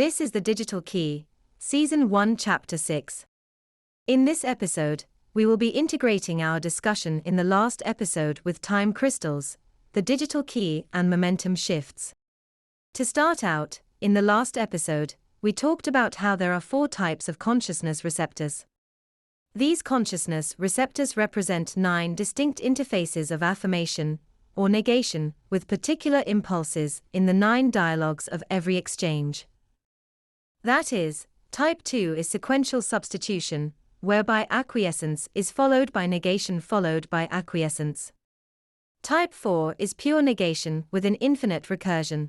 This is The Digital Key, Season 1, Chapter 6. In this episode, we will be integrating our discussion in the last episode with time crystals, the digital key, and momentum shifts. To start out, in the last episode, we talked about how there are 4 types of consciousness receptors. These consciousness receptors represent 9 distinct interfaces of affirmation or negation, with particular impulses in the 9 dialogues of every exchange. That is, type 2 is sequential substitution, whereby acquiescence is followed by negation followed by acquiescence. Type 4 is pure negation with an infinite recursion.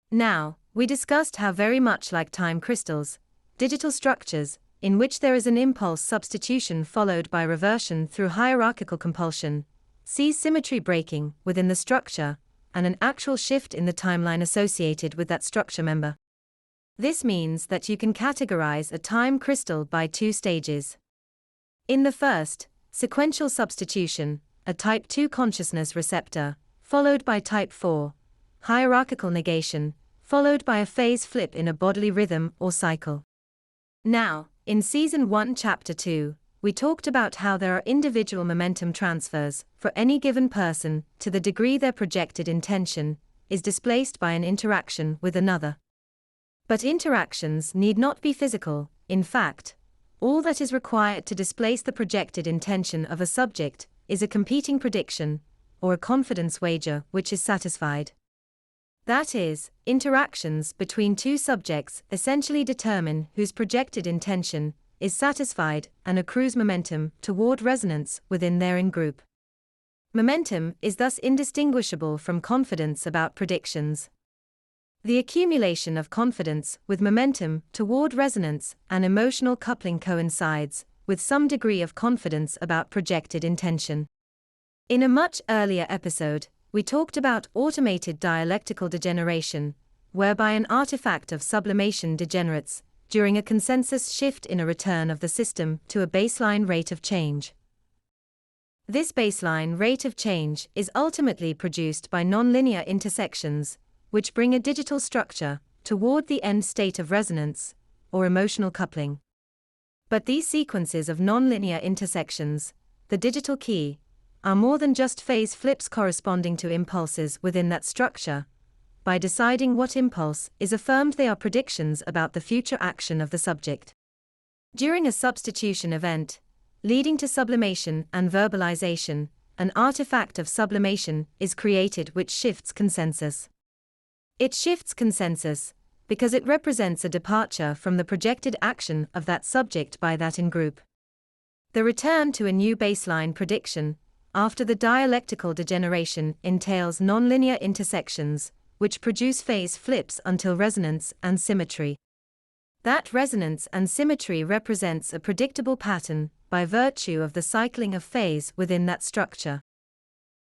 Now, we discussed how very much like time crystals, digital structures, in which there is an impulse substitution followed by reversion through hierarchical compulsion, sees symmetry breaking within the structure, and an actual shift in the timeline associated with that structure member. This means that you can categorize a time crystal by 2 stages. In the first, sequential substitution, a type 2 consciousness receptor, followed by type 4, hierarchical negation, followed by a phase flip in a bodily rhythm or cycle. Now, in Season 1, Chapter 2, we talked about how there are individual momentum transfers for any given person to the degree their projected intention is displaced by an interaction with another. But interactions need not be physical. In fact, all that is required to displace the projected intention of a subject is a competing prediction, or a confidence wager which is satisfied. That is, interactions between 2 subjects essentially determine whose projected intention is satisfied and accrues momentum toward resonance within their in-group. Momentum is thus indistinguishable from confidence about predictions. The accumulation of confidence with momentum toward resonance and emotional coupling coincides with some degree of confidence about projected intention. In a much earlier episode, we talked about automated dialectical degeneration, whereby an artifact of sublimation degenerates during a consensus shift in a return of the system to a baseline rate of change. This baseline rate of change is ultimately produced by nonlinear intersections, which bring a digital structure toward the end state of resonance, or emotional coupling. But these sequences of nonlinear intersections, the digital key, are more than just phase flips corresponding to impulses within that structure. By deciding what impulse is affirmed, they are predictions about the future action of the subject. During a substitution event, leading to sublimation and verbalization, an artifact of sublimation is created which shifts consensus. It shifts consensus because it represents a departure from the projected action of that subject by that in-group. The return to a new baseline prediction after the dialectical degeneration entails nonlinear intersections, which produce phase flips until resonance and symmetry. That resonance and symmetry represents a predictable pattern by virtue of the cycling of phase within that structure.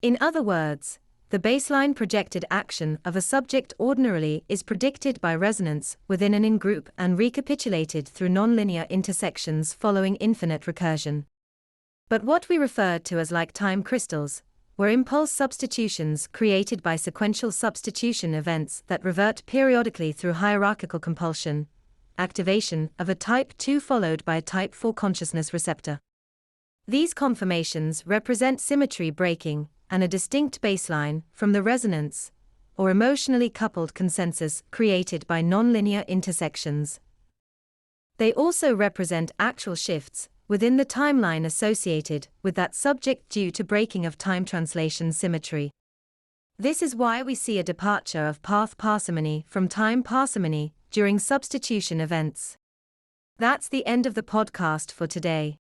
In other words, the baseline projected action of a subject ordinarily is predicted by resonance within an in-group and recapitulated through nonlinear intersections following infinite recursion. But what we referred to as like time crystals were impulse substitutions created by sequential substitution events that revert periodically through hierarchical compulsion, activation of a type 2 followed by a type 4 consciousness receptor. These conformations represent symmetry breaking and a distinct baseline from the resonance, or emotionally coupled consensus created by nonlinear intersections. They also represent actual shifts within the timeline associated with that subject due to breaking of time translation symmetry. This is why we see a departure of path parsimony from time parsimony during substitution events. That's the end of the podcast for today.